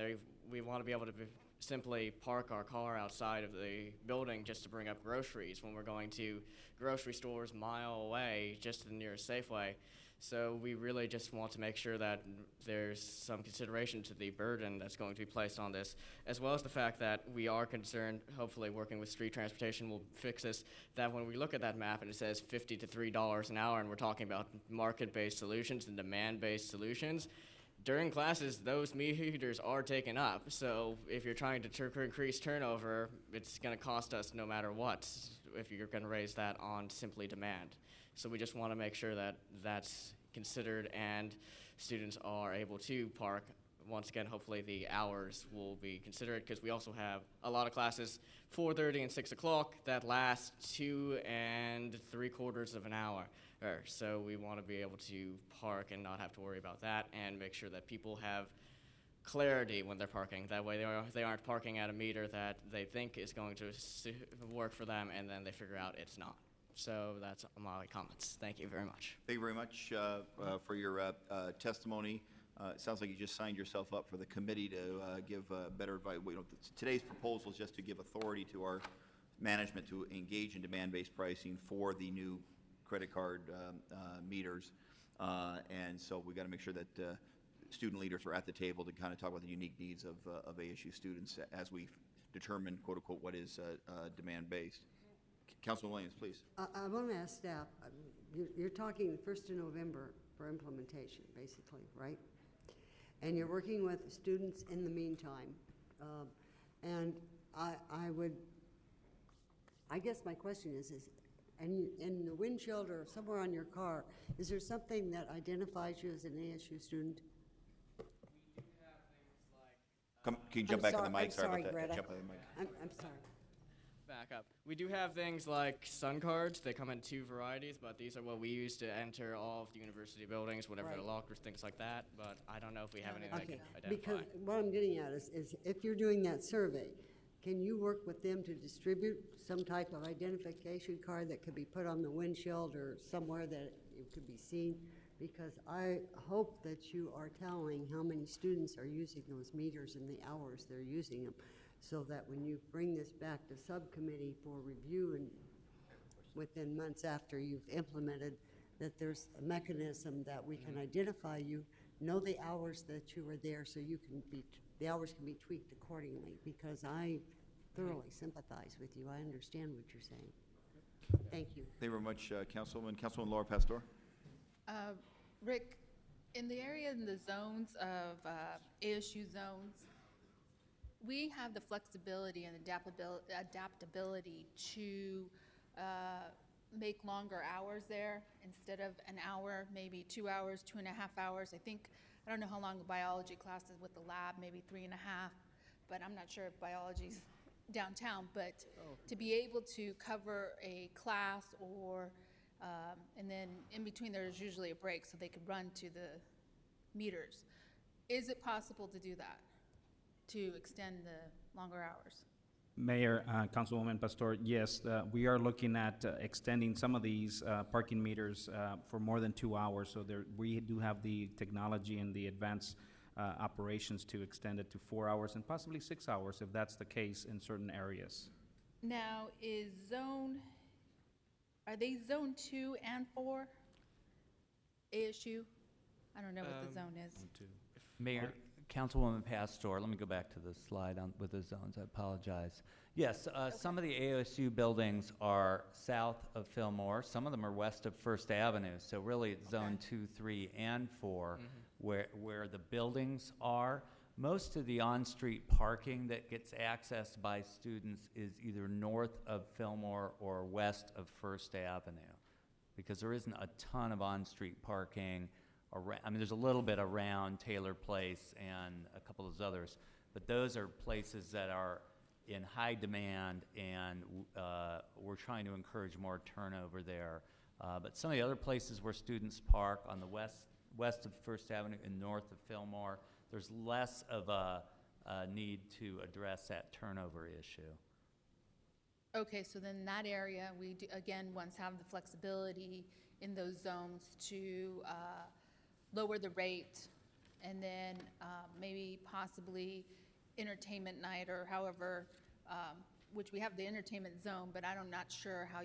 we want to be able to simply park our car outside of the building just to bring up groceries when we're going to grocery stores a mile away, just to the nearest Safeway. So we really just want to make sure that there's some consideration to the burden that's going to be placed on this, as well as the fact that we are concerned, hopefully working with street transportation will fix this, that when we look at that map and it says $50 to $3 an hour, and we're talking about market-based solutions and demand-based solutions, during classes, those meters are taken up. So if you're trying to increase turnover, it's going to cost us no matter what if you're going to raise that on simply demand. So we just want to make sure that that's considered and students are able to park. Once again, hopefully the hours will be considered, because we also have a lot of classes 4:30 and 6 o'clock that last 2 3/4 of an hour. So we want to be able to park and not have to worry about that, and make sure that people have clarity when they're parking. That way they aren't parking at a meter that they think is going to work for them, and then they figure out it's not. So that's my comments. Thank you very much. Thank you very much for your testimony. It sounds like you just signed yourself up for the committee to give better advice. Today's proposal is just to give authority to our management to engage in demand-based pricing for the new credit card meters. And so we got to make sure that student leaders are at the table to kind of talk about the unique needs of ASU students as we determine, quote unquote, what is demand-based. Councilman Williams, please. I want to ask staff, you're talking 1st of November for implementation, basically, right? And you're working with students in the meantime. And I guess my question is in the windshield or somewhere on your car, is there something that identifies you as an ASU student? Can you jump back on the mic? I'm sorry, about that. Greta. Jump on the mic. I'm sorry. Back up. We do have things like Sun cards. They come in 2 varieties, but these are what we use to enter all of the university buildings, whatever they're locked or things like that. But I don't know if we have anything that can identify. Because what I'm getting at is if you're doing that survey, can you work with them to distribute some type of identification card that could be put on the windshield or somewhere that it could be seen? Because I hope that you are telling how many students are using those meters and the hours they're using them, so that when you bring this back to subcommittee for review and within months after you've implemented, that there's a mechanism that we can identify you, know the hours that you were there, so the hours can be tweaked accordingly, because I thoroughly sympathize with you. I understand what you're saying. Thank you. Thank you very much, Councilwoman. Councilwoman Laura Pastor. Rick, in the area in the zones of ASU zones, we have the flexibility and adaptability to make longer hours there instead of an hour, maybe 2 hours, 2.5 hours. I think I don't know how long a biology class is with the lab, maybe 3.5, but I'm not sure if biology's downtown, but to be able to cover a class or, and then in between there's usually a break so they could run to the meters. Is it possible to do that, to extend the longer hours? Mayor, Councilwoman Pastor, yes, we are looking at extending some of these parking meters for more than 2 hours. So we do have the technology and the advanced operations to extend it to 4 hours and possibly 6 hours if that's the case in certain areas. Now, are they zone 2 and 4? ASU? I don't know what the zone is. Mayor, Councilwoman Pastor, let me go back to the slide with the zones, I apologize. Yes, some of the ASU buildings are south of Fillmore, some of them are west of First Avenue, so really it's zone 2, 3, and 4 where the buildings are. Most of the on-street parking that gets accessed by students is either north of Fillmore or west of First Avenue, because there isn't a ton of on-street parking around. I mean, there's a little bit around Taylor Place and a couple of those others, but those are places that are in high demand, and we're trying to encourage more turnover there. But some of the other places where students park on the west of First Avenue and north of Fillmore, there's less of a need to address that turnover issue. Okay, so then that area, we do, again, once have the flexibility in those zones to lower the rate, and then maybe possibly entertainment night or however, which we have the entertainment zone, but I'm not sure how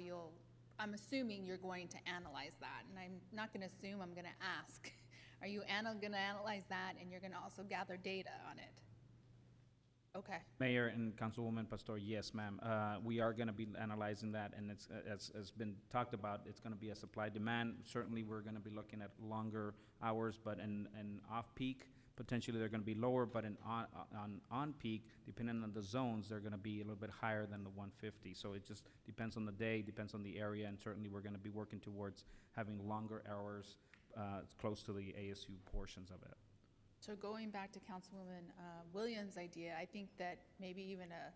I'm assuming you're going to analyze that, and I'm not going to assume, I'm going to ask. Are you going to analyze that, and you're going to also gather data on it? Okay. Mayor and Councilwoman Pastor, yes, ma'am. We are going to be analyzing that, and it's, as been talked about, it's going to be a supply-demand. Certainly, we're going to be looking at longer hours, but in off-peak, potentially they're going to be lower, but on-peak, depending on the zones, they're going to be a little bit higher than the 150. So it just depends on the day, depends on the area, and certainly we're going to be working towards having longer hours close to the ASU portions of it. So going back to Councilwoman Williams' idea, I think that maybe even a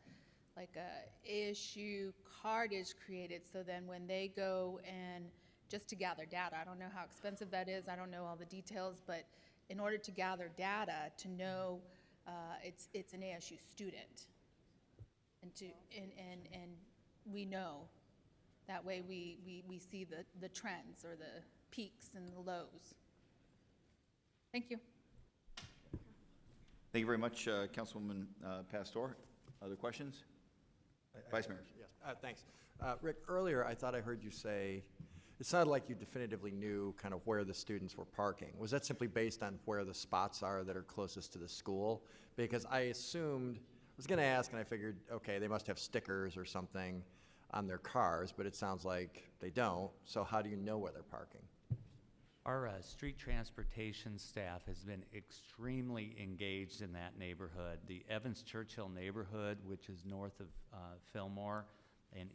ASU card is created, so then when they go and just to gather data, I don't know how expensive that is, I don't know all the details, but in order to gather data, to know it's an ASU student, and we know, that way we see the trends or the peaks and the lows. Thank you. Thank you very much, Councilwoman Pastor. Other questions? Vice Mayor. Yes, thanks. Rick, earlier I thought I heard you say, it sounded like you definitively knew kind of where the students were parking. Was that simply based on where the spots are that are closest to the school? Because I assumed, I was going to ask and I figured, okay, they must have stickers or something on their cars, but it sounds like they don't. So how do you know where they're parking? Our street transportation staff has been extremely engaged in that neighborhood. The Evans-Churchill neighborhood, which is north of Fillmore and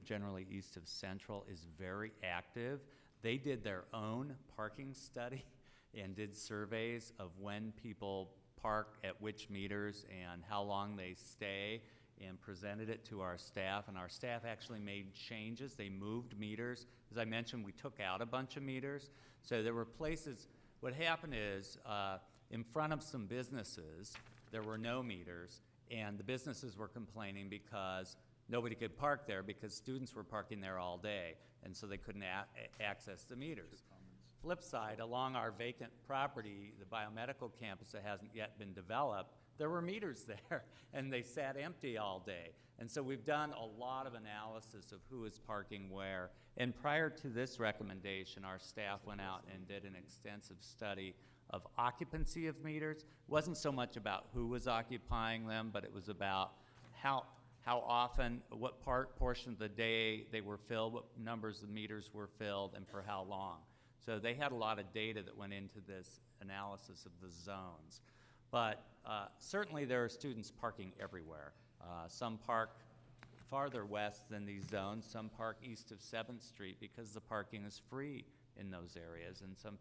generally east of Central, is very active. They did their own parking study and did surveys of when people park at which meters and how long they stay, and presented it to our staff, and our staff actually made changes. They moved meters. As I mentioned, we took out a bunch of meters. So there were places, what happened is, in front of some businesses, there were no meters, and the businesses were complaining because nobody could park there because students were parking there all day, and so they couldn't access the meters. Flip side, along our vacant property, the biomedical campus that hasn't yet been developed, there were meters there, and they sat empty all day. And so we've done a lot of analysis of who is parking where. And prior to this recommendation, our staff went out and did an extensive study of occupancy of meters. It wasn't so much about who was occupying them, but it was about how often, what portion of the day they were filled, what numbers of meters were filled, and for how long. So they had a lot of data that went into this analysis of the zones. But certainly there are students parking everywhere. Some park farther west than these zones. Some park east of 7th Street because the parking is free in those areas. And some,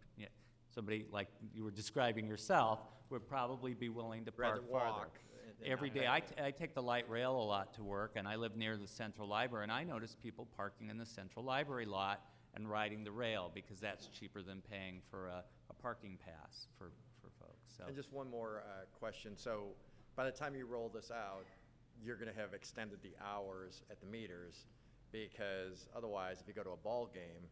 somebody like you were describing yourself would probably be willing to Rather park farther. walk than Every not day, have I take the light rail a lot to work, and I live near the Central Library, and I notice people parking in the Central Library lot and riding the rail, because that's cheaper than paying for a parking pass for folks, so. And just one more question. So by the time you roll this out, you're going to have extended the hours at the meters, because otherwise, if you go to a ball game,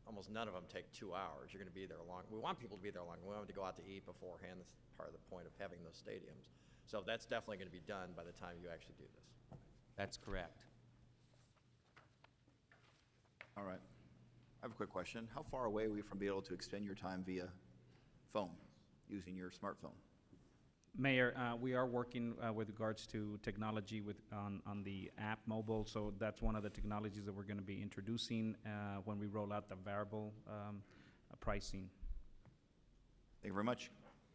almost none of them take 2 hours. You're going to be there long. We want people to be there long. We want them to go out to eat beforehand. That's part of the point of having those stadiums. So that's definitely going to be done by the time you actually do this. That's correct. All right. I have a quick question. How far away are we from being able to extend your time via phone, using your smartphone? Mayor, we are working with regards to technology on the app mobile, so that's one of the technologies that we're going to be introducing when we roll out the variable pricing. Thank you very much.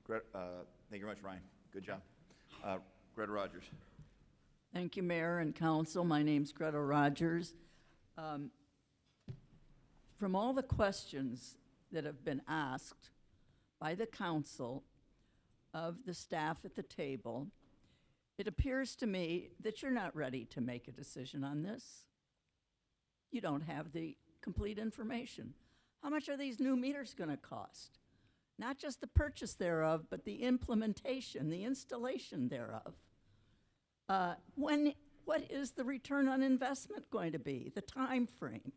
Thank you very much, Ryan. Good job. Greta Rogers. Thank you, Mayor and Council. My name's Greta Rogers. From all the questions that have been asked by the council of the staff at the table, it appears to me that you're not ready to make a decision on this. You don't have the complete information. How much are these new meters going to cost? Not just the purchase thereof, but the implementation, the installation thereof. What is the return on investment going to be? The time frame?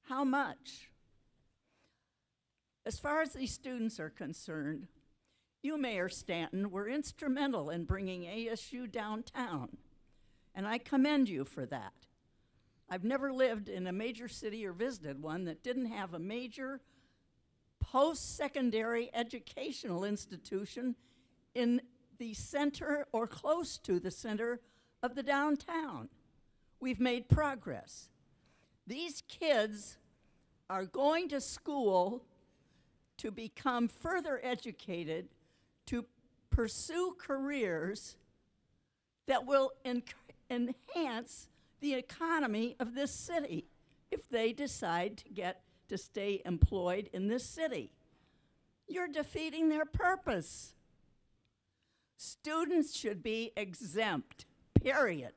How much? As far as these students are concerned, you, Mayor Stanton, were instrumental in bringing ASU downtown, and I commend you for that. I've never lived in a major city or visited one that didn't have a major post-secondary educational institution in the center or close to the center of the downtown. We've made progress. These kids are going to school to become further educated, to pursue careers that will enhance the economy of this city if they decide to stay employed in this city. You're defeating their purpose. Students should be exempt, period.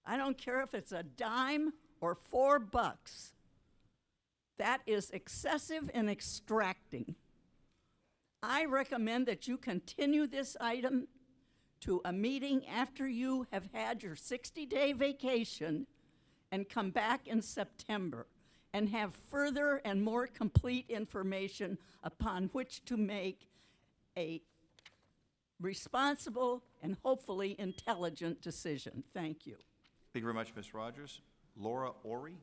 I don't care if it's a dime or $4. That is excessive and extracting. I recommend that you continue this item to a meeting after you have had your 60-day vacation and come back in September and have further and more complete information upon which to make a responsible and hopefully intelligent decision. Thank you. Thank you very much, Ms. Rogers. Laura Ori.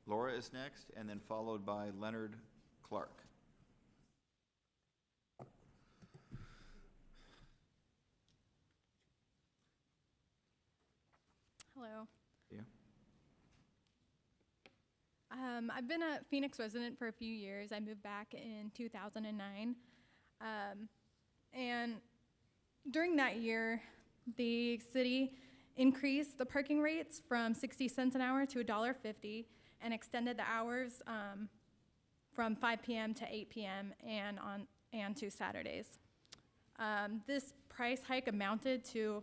Laura is next, and then followed by Leonard Clark. Hello. Yeah. I've been a Phoenix resident for a few years. I moved back in 2009. And during that year, the city increased the parking rates from 60 cents an hour to $1.50 and extended the hours from 5 p.m. to 8 p.m. and to Saturdays. This price hike amounted to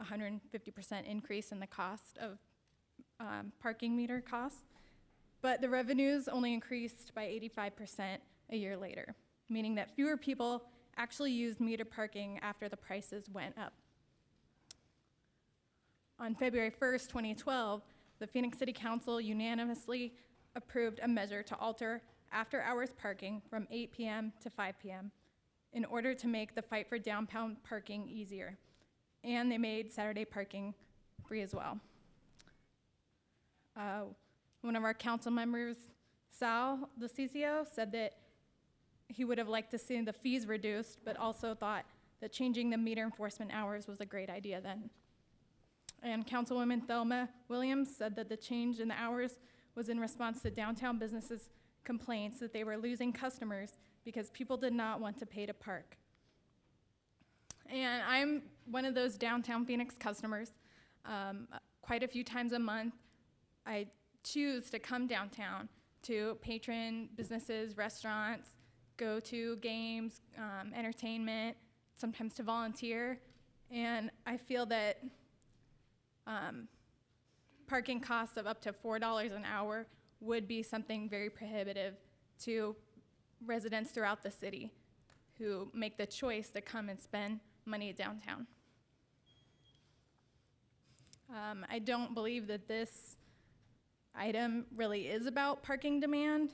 150% increase in the cost of parking meter costs, but the revenues only increased by 85% a year later, meaning that fewer people actually used meter parking after the prices went up. On February 1st, 2012, the Phoenix City Council unanimously approved a measure to alter after-hours parking from 8 p.m. to 5 p.m. in order to make the fight for downtown parking easier. And they made Saturday parking free as well. One of our council members, Sal, the CCO, said that he would have liked to see the fees reduced, but also thought that changing the meter enforcement hours was a great idea then. And Councilwoman Thelma Williams said that the change in the hours was in response to downtown businesses' complaints that they were losing customers because people did not want to pay to park. And I'm one of those downtown Phoenix customers. Quite a few times a month, I choose to come downtown to patron businesses, restaurants, go to games, entertainment, sometimes to volunteer. And I feel that parking costs of up to $4 an hour would be something very prohibitive to residents throughout the city who make the choice to come and spend money downtown. I don't believe that this item really is about parking demand,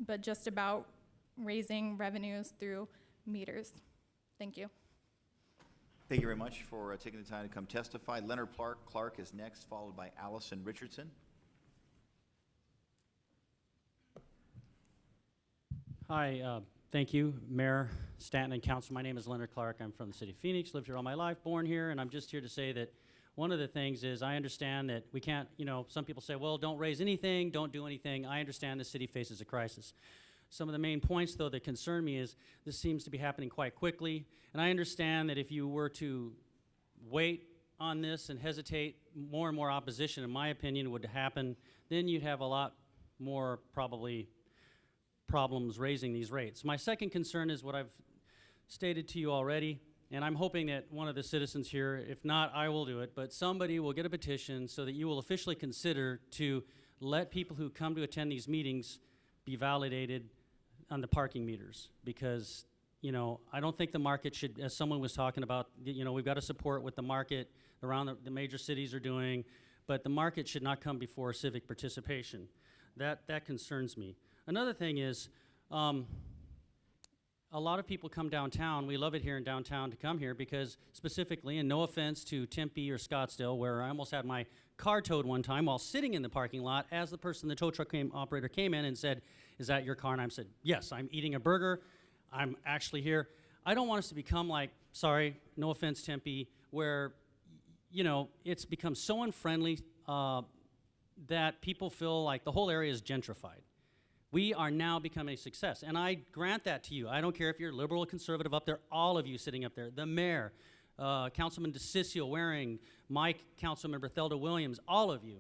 but just about raising revenues through meters. Thank you. Thank you very much for taking the time to come testify. Leonard Clark is next, followed by Allison Richardson. Hi, thank you, Mayor, Stanton, and Council. My name is Leonard Clark. I'm from the city of Phoenix, lived here all my life, born here, and I'm just here to say that one of the things is I understand that we can't, some people say, well, don't raise anything, don't do anything. I understand the city faces a crisis. Some of the main points, though, that concern me is this seems to be happening quite quickly, and I understand that if you were to wait on this and hesitate, more and more opposition, in my opinion, would happen. Then you'd have a lot more, probably, problems raising these rates. My second concern is what I've stated to you already, and I'm hoping that one of the citizens here, if not, I will do it, but somebody will get a petition so that you will officially consider to let people who come to attend these meetings be validated on the parking meters, because I don't think the market should, as someone was talking about, we've got to support what the market around the major cities are doing, but the market should not come before civic participation. That concerns me. Another thing is, a lot of people come downtown. We love it here in downtown to come here because specifically, and no offense to Tempe or Scottsdale, where I almost had my car towed one time while sitting in the parking lot as the person, the tow truck operator came in and said, "Is that your car?" And I said, "Yes, I'm eating a burger. I'm actually here." I don't want us to become like, sorry, no offense, Tempe, where, it's become so unfriendly that people feel like the whole area is gentrified. We are now becoming a success, and I grant that to you. I don't care if you're liberal or conservative up there, all of you sitting up there, the mayor, Councilman DeCiccio Waring, Mike, Councilmember Thelda Williams, all of you.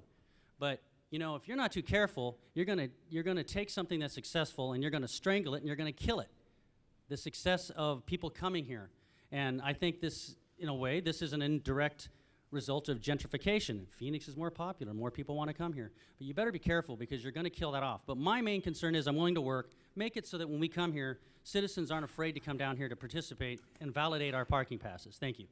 But, if you're not too careful, you're gonna take something that's successful and you're gonna strangle it and you're gonna kill it. The success of people coming here. And I think this, in a way, this is an indirect result of gentrification. Phoenix is more popular, more people want to come here. But you better be careful because you're going to kill that off. But my main concern is I'm willing to work, make it so that when we come here, citizens aren't afraid to come down here to participate and validate our parking passes. Thank you.